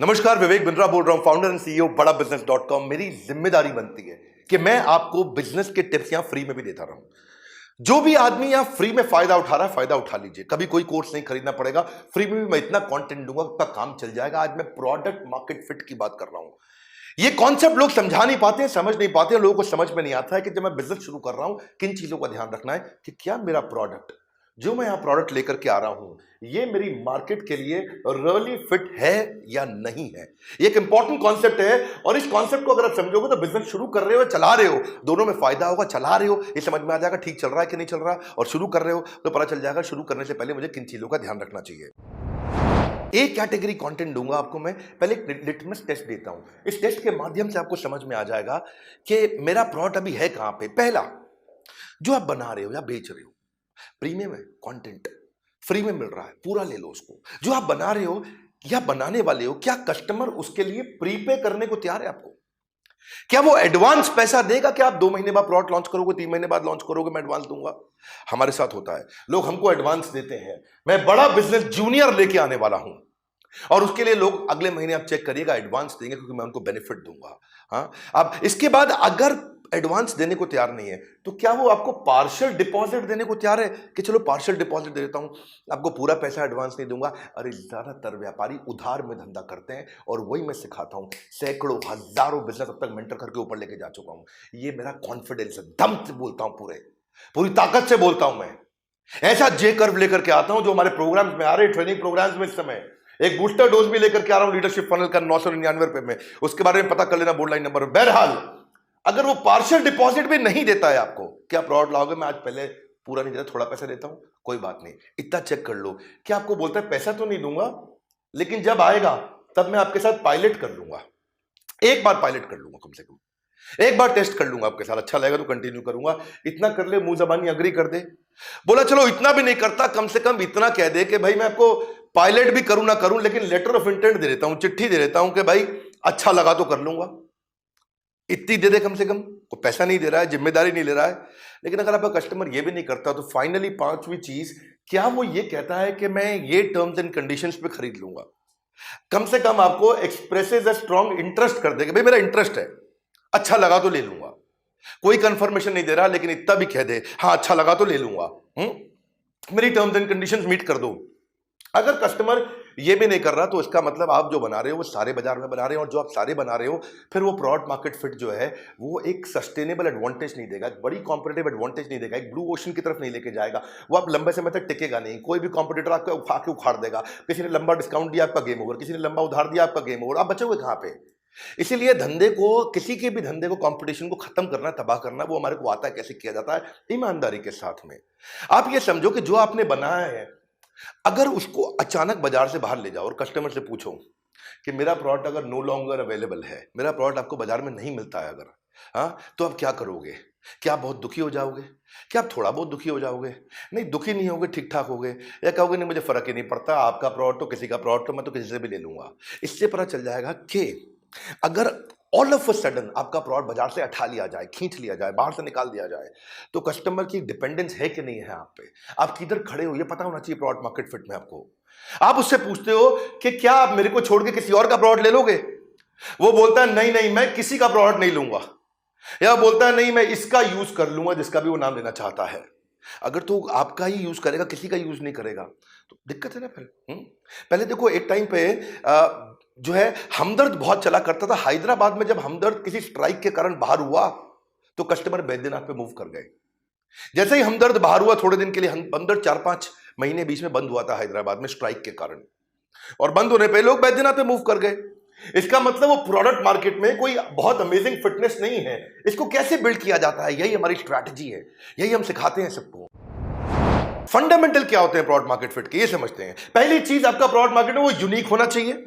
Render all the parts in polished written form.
नमस्कार, विवेक बिंद्रा बोल रहा हूं, फाउंडर एंड सीईओ बड़ा बिजनेस डॉट कॉम। मेरी जिम्मेदारी बनती है कि मैं आपको बिजनेस के टिप्स यहां फ्री में भी देता रहूं। जो भी आदमी यहां फ्री में फायदा उठा रहा है, फायदा उठा लीजिए। कभी कोई कोर्स नहीं खरीदना पड़ेगा, फ्री में भी मैं इतना कंटेंट दूंगा आपका काम चल जाएगा। आज मैं प्रोडक्ट मार्केट फिट की बात कर रहा हूं। ये कॉन्सेप्ट लोग समझा नहीं पाते हैं, समझ नहीं पाते हैं। लोगों को समझ में नहीं आता है कि जब मैं बिजनेस शुरू कर रहा हूं, किन चीजों का ध्यान रखना है कि क्या मेरा प्रोडक्ट, जो मैं यहां प्रोडक्ट लेकर के आ रहा हूं, ये मेरी मार्केट के लिए रियली फिट है या नहीं है। ये एक इंपॉर्टेंट कॉन्सेप्ट है और इस कॉन्सेप्ट को अगर आप समझोगे तो बिजनेस शुरू कर रहे हो, चला रहे हो, दोनों में फायदा होगा। चला रहे हो ये समझ में आ जाएगा ठीक चल रहा है कि नहीं चल रहा, और शुरू कर रहे हो तो पता चल जाएगा शुरू करने से पहले मुझे किन चीजों का ध्यान रखना चाहिए। एक कैटेगरी कंटेंट दूंगा आपको मैं, पहले एक लिटमस टेस्ट देता हूं। इस टेस्ट के माध्यम से आपको समझ में आ जाएगा कि मेरा प्रोडक्ट अभी है कहां पे। पहला, जो आप बना रहे हो या बेच रहे हो, प्रीमियम है, कंटेंट फ्री में मिल रहा है, पूरा ले लो उसको। जो आप बना रहे हो या बनाने वाले हो, क्या कस्टमर उसके लिए प्रीपे करने को तैयार है आपको? क्या वो एडवांस पैसा देगा? क्या आप 2 महीने बाद प्रोडक्ट लॉन्च करोगे, 3 महीने बाद लॉन्च करोगे, मैं एडवांस दूंगा? हमारे साथ होता है, लोग हमको एडवांस देते हैं। मैं बड़ा बिजनेस जूनियर लेके आने वाला हूं और उसके लिए लोग अगले महीने आप चेक करिएगा एडवांस देंगे, क्योंकि मैं उनको बेनिफिट दूंगा। हाँ, अब इसके बाद अगर एडवांस देने को तैयार नहीं है तो क्या वो आपको पार्शियल डिपॉजिट देने को तैयार है कि चलो पार्शियल डिपॉजिट दे देता हूं, आपको पूरा पैसा एडवांस नहीं दूंगा? अरे ज्यादातर व्यापारी उधार में धंधा करते हैं और वही मैं सिखाता हूं। सैकड़ों हजारों बिजनेस अब तक मेंटर करके ऊपर लेके जा चुका हूं। ये मेरा कॉन्फिडेंस है, दम से बोलता हूं, पूरी ताकत से बोलता हूं। मैं ऐसा जे कर्व लेकर के आता हूं जो हमारे प्रोग्राम्स में आ रहे, ट्रेनिंग प्रोग्राम्स में इस समय एक बूस्टर डोज भी लेकर के आ रहा हूं लीडरशिप फनल का 999 रुपए में। उसके बारे में पता कर लेना, बोर्ड लाइन नंबर। बहरहाल, अगर वो पार्शियल डिपॉजिट भी नहीं देता है आपको, क्या प्रोडक्ट लाओगे? मैं आज पहले पूरा नहीं देता, थोड़ा पैसा देता हूं, कोई बात नहीं, इतना चेक कर लो। क्या आपको बोलता है पैसा तो नहीं दूंगा, लेकिन जब आएगा तब मैं आपके साथ पायलट कर लूंगा, एक बार पायलट कर लूंगा, कम से कम एक बार टेस्ट कर लूंगा आपके साथ, अच्छा लगेगा तो कंटिन्यू करूंगा। इतना कर ले, मुंह जबानी अग्री कर दे। बोला चलो इतना भी नहीं करता, कम से कम इतना कह दे कि भाई मैं आपको पायलट भी करूं ना करूं, लेकिन लेटर ऑफ इंटेंट दे देता हूं, चिट्ठी दे देता हूं कि भाई अच्छा लगा तो कर लूंगा। इतनी दे दे कम से कम। कोई पैसा नहीं दे रहा है, जिम्मेदारी नहीं ले रहा है। लेकिन अगर आपका कस्टमर ये भी नहीं करता तो फाइनली पांचवी चीज, क्या वो ये कहता है कि मैं ये टर्म्स एंड कंडीशंस पे खरीद लूंगा? कम से कम आपको एक्सप्रेसेस अ स्ट्रॉन्ग इंटरेस्ट कर देगा, भाई मेरा इंटरेस्ट है, अच्छा लगा तो ले लूंगा। कोई कंफर्मेशन नहीं दे रहा, लेकिन इतना भी कह दे हाँ अच्छा लगा तो ले लूंगा, मेरी टर्म्स एंड कंडीशंस मीट कर दो। अगर कस्टमर ये भी नहीं कर रहा तो इसका मतलब आप जो बना रहे हो वो सारे बाजार में बना रहे हो, और जो आप सारे बना रहे हो फिर वो प्रोडक्ट मार्केट फिट जो है वो एक सस्टेनेबल एडवांटेज नहीं देगा, एक बड़ी कॉम्पिटेटिव एडवांटेज नहीं देगा, एक ब्लू ओशन की तरफ नहीं लेके जाएगा। वो आप लंबे समय तक टिकेगा नहीं। कोई भी कॉम्पिटिटर आपको उठा के उखाड़ देगा। किसी ने लंबा डिस्काउंट दिया, आपका गेम ओवर। किसी ने लंबा उधार दिया, आपका गेम ओवर। आप बचोगे कहां पे? इसीलिए धंधे को, किसी के भी धंधे को, कंपटीशन को खत्म करना, तबाह करना, वो हमारे को आता है। कैसे किया जाता है? ईमानदारी के साथ में। आप ये समझो कि जो आपने बनाया है, अगर उसको अचानक बाजार से बाहर ले जाओ और कस्टमर से पूछो कि मेरा प्रोडक्ट अगर नो लॉन्गर अवेलेबल है, मेरा प्रोडक्ट आपको बाजार में नहीं मिलता है अगर, हाँ, तो आप क्या करोगे? क्या आप बहुत दुखी हो जाओगे? क्या आप थोड़ा बहुत दुखी हो जाओगे? नहीं, दुखी नहीं होगे, ठीक ठाक होगे, या कहोगे नहीं मुझे फर्क ही नहीं पड़ता, आपका प्रोडक्ट तो किसी का प्रोडक्ट तो मैं तो किसी से भी ले लूंगा। इससे पता चल जाएगा कि अगर ऑल ऑफ अ सडन आपका प्रोडक्ट बाजार से हटा लिया जाए, खींच लिया जाए, बाहर से निकाल दिया जाए, तो कस्टमर की डिपेंडेंस है कि नहीं है आप पे, आप किधर खड़े हो, ये पता होना चाहिए प्रोडक्ट मार्केट फिट में आपको। आप उससे पूछते हो कि क्या आप मेरे को छोड़ के किसी और का प्रोडक्ट ले लोगे? वो बोलता है नहीं नहीं, मैं किसी का प्रोडक्ट नहीं लूंगा, या बोलता है नहीं मैं इसका यूज कर लूंगा, जिसका भी वो नाम लेना चाहता है। अगर तो आपका ही यूज करेगा, किसी का यूज नहीं करेगा, तो दिक्कत है ना फिर। पहले देखो, एक टाइम पे जो है हमदर्द बहुत चला करता था। हैदराबाद में जब हमदर्द किसी स्ट्राइक के कारण बाहर हुआ तो कस्टमर बैद्यनाथ पे मूव कर गए। जैसे ही हमदर्द बाहर हुआ, थोड़े दिन के लिए हमदर्द 4-5 महीने बीच में बंद हुआ था हैदराबाद में स्ट्राइक के कारण, और बंद होने पे लोग बैद्यनाथ पे मूव कर गए। इसका मतलब वो प्रोडक्ट मार्केट में कोई बहुत अमेजिंग फिटनेस नहीं है। इसको कैसे बिल्ड किया जाता है, यही हमारी स्ट्रैटेजी है, यही हम सिखाते हैं सबको। फंडामेंटल क्या होते हैं प्रोडक्ट मार्केट फिट के, ये समझते हैं। पहली चीज, आपका प्रोडक्ट मार्केट में वो यूनिक होना चाहिए,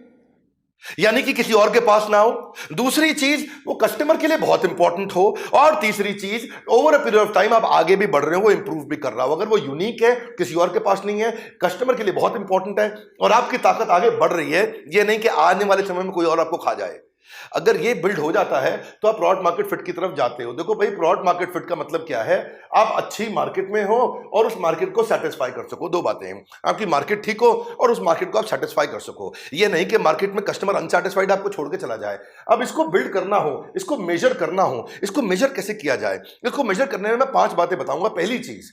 यानी कि किसी और के पास ना हो। दूसरी चीज, वो कस्टमर के लिए बहुत इंपॉर्टेंट हो। और तीसरी चीज, over a period of time आप आगे भी बढ़ रहे हो, वो इंप्रूव भी कर रहा हो। अगर वो यूनिक है, किसी और के पास नहीं है, कस्टमर के लिए बहुत इंपॉर्टेंट है, और आपकी ताकत आगे बढ़ रही है, ये नहीं कि आने वाले समय में कोई और आपको खा जाए। अगर ये बिल्ड हो जाता है तो आप प्रोडक्ट मार्केट फिट की तरफ जाते हो। देखो भाई, प्रोडक्ट मार्केट फिट का मतलब क्या है? आप अच्छी मार्केट में हो और उस मार्केट को सेटिस्फाई कर सको। दो बातें हैं, आपकी मार्केट ठीक हो और उस मार्केट को आप सेटिस्फाई कर सको। ये नहीं कि मार्केट में कस्टमर अनसेटिस्फाइड आपको छोड़ के चला जाए। अब इसको बिल्ड करना हो, इसको मेजर करना हो, इसको मेजर कैसे किया जाए? इसको मेजर करने में मैं 5 बातें बताऊंगा। पहली चीज,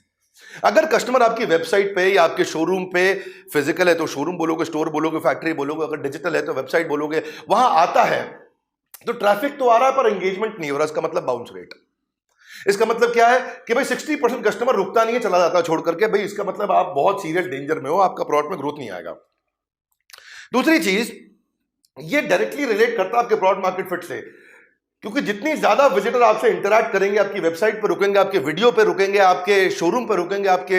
अगर कस्टमर आपकी वेबसाइट पे या आपके शोरूम पे, फिजिकल है तो शोरूम बोलोगे, स्टोर बोलोगे, फैक्ट्री बोलोगे, अगर डिजिटल है तो वेबसाइट बोलोगे, वहां आता है तो ट्रैफिक तो आ रहा है पर एंगेजमेंट नहीं हो रहा, इसका मतलब बाउंस रेट। इसका मतलब क्या है कि भाई 60% कस्टमर रुकता नहीं है, चला जाता है छोड़ करके। भाई इसका मतलब आप बहुत सीरियस डेंजर में हो, आपका प्रोडक्ट में ग्रोथ नहीं आएगा। दूसरी चीज, ये डायरेक्टली रिलेट करता है आपके प्रोडक्ट मार्केट फिट से, क्योंकि जितनी ज्यादा विजिटर आपसे इंटरैक्ट करेंगे, आपकी वेबसाइट पर रुकेंगे, आपके वीडियो पे रुकेंगे, आपके शोरूम पे रुकेंगे, आपके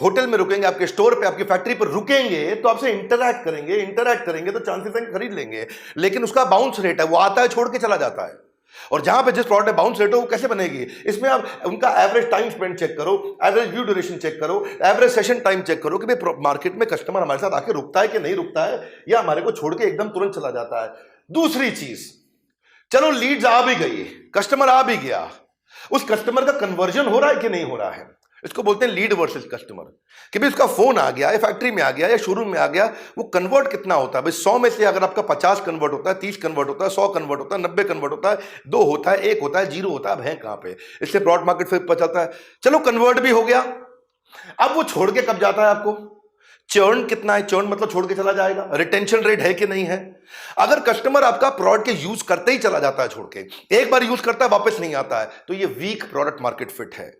होटल में रुकेंगे, आपके स्टोर पे, आपकी फैक्ट्री पर रुकेंगे, तो आपसे इंटरैक्ट करेंगे तो चांसेस हैं खरीद लेंगे। लेकिन उसका बाउंस रेट है, वो आता है छोड़ के चला जाता है। और जहां पे जिस प्रोडक्ट में बाउंस रेट हो, वो कैसे बनेगी? इसमें आप उनका एवरेज टाइम स्पेंड चेक करो, एवरेज व्यू ड्यूरेशन चेक करो, एवरेज सेशन टाइम चेक करो कि भाई मार्केट में कस्टमर हमारे साथ आके रुकता है कि नहीं रुकता है, या हमारे को छोड़ के एकदम तुरंत चला जाता है। दूसरी चीज, चलो लीड्स आ भी गई, कस्टमर आ भी गया, उस कस्टमर का कन्वर्जन हो रहा है कि नहीं हो रहा है? इसको बोलते हैं लीड वर्सेस कस्टमर। कि भाई उसका फोन आ गया, या फैक्ट्री में आ गया, या शोरूम में आ गया, वो कन्वर्ट कितना होता है? भाई 100 में से अगर आपका 50 कन्वर्ट होता है, 30 कन्वर्ट होता है, 100 कन्वर्ट होता है, 90 कन्वर्ट होता है, 2 होता है, 1 होता है, 0 होता है, अब है कहां पे? इससे प्रोडक्ट मार्केट फिट पता चलता है। चलो कन्वर्ट भी हो गया, अब वो छोड़ के कब जाता है आपको? चर्न कितना है? चर्न मतलब छोड़ के चला जाएगा। रिटेंशन रेट है कि नहीं है? अगर कस्टमर आपका प्रोडक्ट के यूज करते ही चला जाता है छोड़ के, एक बार यूज करता है वापस नहीं आता है, तो ये वीक प्रोडक्ट मार्केट फिट है।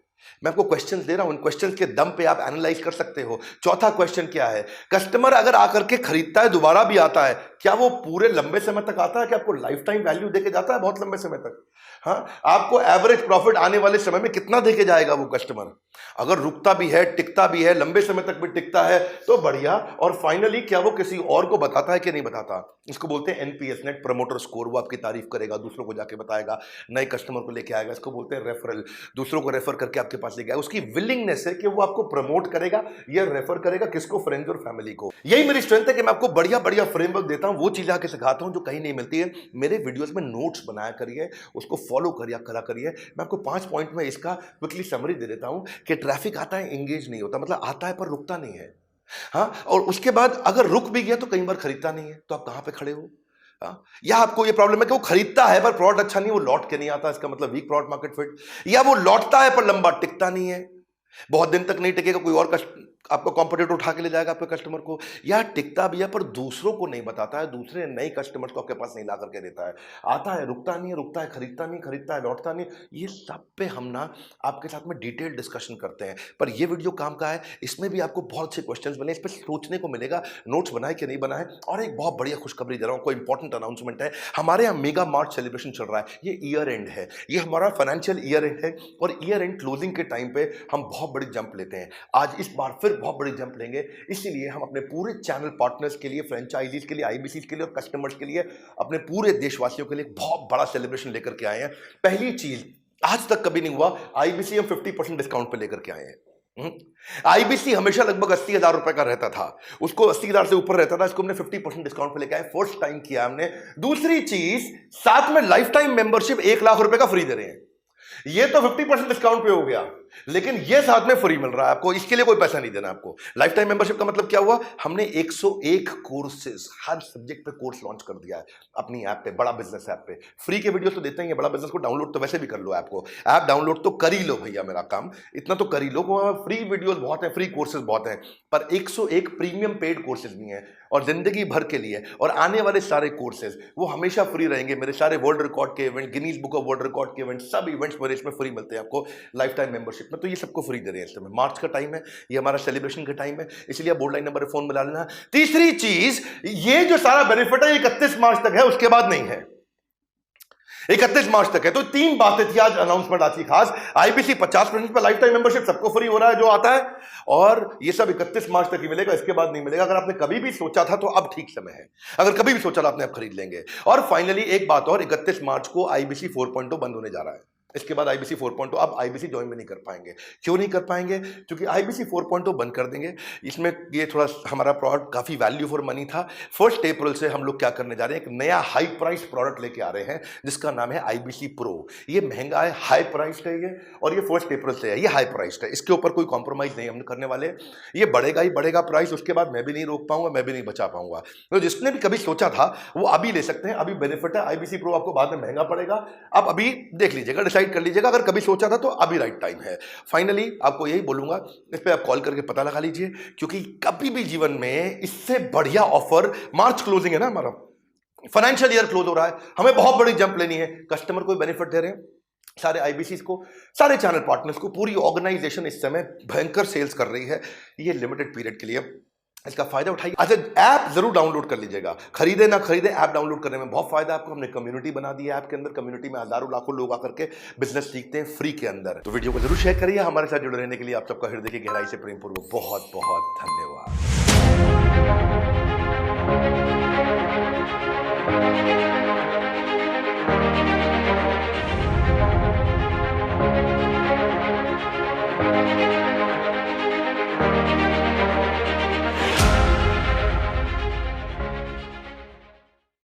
मैं आपको क्वेश्चंस दे रहा हूं, इन क्वेश्चंस के दम पे आप एनालाइज कर सकते हो। चौथा क्वेश्चन क्या है? कस्टमर अगर आकर के खरीदता है, दोबारा भी आता है, क्या वो पूरे लंबे समय तक आता है कि आपको लाइफ टाइम वैल्यू देके जाता है बहुत लंबे समय तक? हाँ, आपको एवरेज प्रॉफिट आने वाले समय में कितना देके जाएगा वो कस्टमर? अगर रुकता भी है, टिकता भी है, लंबे समय तक भी टिकता है तो बढ़िया। और फाइनली क्या वो किसी और को बताता है कि नहीं बताता? इसको बोलते हैं एनपीएस, नेट प्रमोटर स्कोर। वो आपकी तारीफ करेगा, दूसरों को जाके बताएगा, नए कस्टमर को लेके आएगा। इसको बोलते हैं रेफरल, दूसरों को रेफर करके आपके पास लेके आएगा। उसकी विलिंगनेस है कि वो आपको प्रमोट करेगा या रेफर करेगा, किसको? फ्रेंड्स और फैमिली को। यही मेरी स्ट्रेंथ है कि मैं आपको बढ़िया बढ़िया फ्रेमवर्क देता हूं, वो चीजें आके सिखाता हूं जो कहीं नहीं मिलती है। मेरे वीडियोस में नोट्स बनाया करिए, उसको फॉलो करा करिए। मैं आपको 5 पॉइंट में इसका क्विकली समरी दे देता हूं कि ट्रैफिक आता है, एंगेज नहीं होता, मतलब आता है पर रुकता नहीं है। हाँ, और उसके बाद अगर रुक भी गया तो कई बार खरीदता नहीं है, तो आप कहां पे खड़े हो? हाँ? या आपको ये प्रॉब्लम है कि वो खरीदता है पर प्रोडक्ट अच्छा नहीं, वो लौट के नहीं आता, इसका मतलब वीक प्रोडक्ट मार्केट फिट। या वो लौटता है पर लंबा टिकता नहीं है, बहुत दिन तक नहीं टिकेगा, कोई और आपका कॉम्पिटिटर उठा के ले जाएगा आपके कस्टमर को। या टिकता भी है पर दूसरों को नहीं बताता है, दूसरे नए कस्टमर्स को आपके पास नहीं ला करके देता है। आता है, रुकता नहीं है, रुकता है, खरीदता नहीं, खरीदता है, लौटता नहीं। ये सब पे हम ना आपके साथ में डिटेल डिस्कशन करते हैं। पर ये वीडियो काम का है, इसमें भी आपको बहुत से क्वेश्चंस मिले, इस पर सोचने को मिलेगा, नोट्स बनाए कि नहीं बनाए। और एक बहुत बढ़िया खुशखबरी दे रहा हूँ, कोई इंपॉर्टेंट अनाउंसमेंट है। हमारे यहाँ मेगा मार्च सेलिब्रेशन चल रहा है, ये ईयर एंड है, ये हमारा फाइनेंशियल ईयर एंड है। और ईयर एंड क्लोजिंग के टाइम पे हम बहुत बड़ी जंप लेते हैं। आज इस बार फिर बहुत बड़ी जंप लेंगे, इसीलिए हम अपने पूरे चैनल पार्टनर्स के लिए, फ्रेंचाइजीज के लिए, आईबीसी के लिए और कस्टमर्स के लिए, अपने पूरे देशवासियों के लिए बहुत बड़ा सेलिब्रेशन लेकर के आए हैं। पहली चीज, आज तक कभी नहीं हुआ, आईबीसी हम 50% डिस्काउंट पे लेकर के आए हैं। आईबीसी हमेशा लगभग 80,000 रुपए का रहता था, उसको 80,000 से ऊपर रहता था, इसको हमने 50% डिस्काउंट पे लेकर आए, फर्स्ट टाइम किया हमने। दूसरी चीज, साथ में लाइफ टाइम मेंबरशिप 1 लाख रुपए का फ्री दे रहे हैं। ये तो 50% डिस्काउंट पे हो गया, लेकिन ये साथ में फ्री मिल रहा है आपको, इसके लिए कोई पैसा नहीं देना आपको। लाइफ टाइम मेंबरशिप का मतलब क्या हुआ? हमने 101 कोर्सेज, हर सब्जेक्ट पे कोर्स लॉन्च कर दिया है अपनी ऐप पे, बड़ा बिजनेस ऐप पे। फ्री के वीडियोस तो देते ही हैं, बड़ा बिजनेस को डाउनलोड तो वैसे भी कर लो, ऐप को, ऐप डाउनलोड तो कर ही लो भैया, मेरा काम इतना तो कर ही लो। फ्री वीडियोस बहुत है, फ्री कोर्सेज बहुत हैं, पर 101 प्रीमियम पेड कोर्सेज भी हैं और जिंदगी भर के लिए। और आने वाले सारे कोर्सेज वो हमेशा फ्री रहेंगे। मेरे सारे वर्ल्ड रिकॉर्ड के event, Guinness book of world record के इवेंट, सब इवेंट्स मेरे इसमें फ्री मिलते हैं आपको लाइफ टाइम मेंबरशिप में। तो ये सबको फ्री दे रहे हैं इस समय, मार्च का टाइम है, ये हमारा सेलिब्रेशन का टाइम है, इसलिए आप बोर्ड लाइन नंबर फोन मिला लेना। तीसरी चीज, ये जो सारा बेनिफिट है 31 मार्च तक है, उसके बाद नहीं है, 31 मार्च तक है। तो 3 बातें थी आज अनाउंसमेंट आज की खास। आईबीसी 50% पे लाइफ टाइम मेंबरशिप सबको फ्री हो रहा है जो आता है, और ये सब 31 मार्च तक ही मिलेगा, इसके बाद नहीं मिलेगा। अगर आपने कभी भी सोचा था तो अब ठीक समय है, अगर कभी भी सोचा था आपने अब खरीद लेंगे। और फाइनली एक बात और, 31 मार्च को आईबीसी 4.0 बंद होने जा रहा है। इसके बाद आईबीसी 4.0, अब आईबीसी ज्वाइन भी नहीं कर पाएंगे। क्यों नहीं कर पाएंगे? क्योंकि आईबीसी 4.0 बंद कर देंगे। इसमें ये थोड़ा हमारा प्रोडक्ट काफी वैल्यू फॉर मनी था। 1 अप्रैल से हम लोग क्या करने जा रहे हैं, एक नया हाई प्राइस प्रोडक्ट लेके आ रहे हैं जिसका नाम है आईबीसी प्रो। ये महंगा है, हाई प्राइस है ये, और ये 1 अप्रैल से है, ये हाई प्राइस है, इसके ऊपर कोई कॉम्प्रोमाइज नहीं हम करने वाले। ये बढ़ेगा ही बढ़ेगा प्राइस, उसके बाद मैं भी नहीं रोक पाऊंगा, मैं भी नहीं बचा पाऊंगा। तो जिसने भी कभी सोचा था वो अभी ले सकते हैं, अभी बेनिफिट है। आईबीसी प्रो आपको बाद में महंगा पड़ेगा, आप अभी देख लीजिएगा, डिसाइड कर लीजिएगा। अगर कभी सोचा था तो अभी राइट टाइम है। फाइनली आपको यही बोलूंगा, इस पे आप कॉल करके पता लगा लीजिए, क्योंकि कभी भी जीवन में इससे बढ़िया ऑफर, मार्च क्लोजिंग है ना, हमारा फाइनेंशियल ईयर क्लोज हो रहा है, हमें बहुत बड़ी जंप लेनी है, कस्टमर को बेनिफिट दे रहे हैं, सारे आईबीसी को, सारे चैनल पार्टनर्स को, पूरी ऑर्गेनाइजेशन इस समय भयंकर सेल्स कर रही है। ये लिमिटेड पीरियड के लिए, इसका फायदा उठाइए। अच्छा, ऐप जरूर डाउनलोड कर लीजिएगा, खरीदे ना खरीदे, ऐप डाउनलोड करने में बहुत फायदा है आपको। हमने कम्युनिटी बना दी है ऐप के अंदर, कम्युनिटी में हजारों लाखों लोग आकर के बिजनेस सीखते हैं फ्री के अंदर। तो वीडियो को जरूर शेयर करिए। हमारे साथ जुड़े रहने के लिए आप सबका हृदय की गहराई से प्रेम पूर्वक बहुत बहुत धन्यवाद।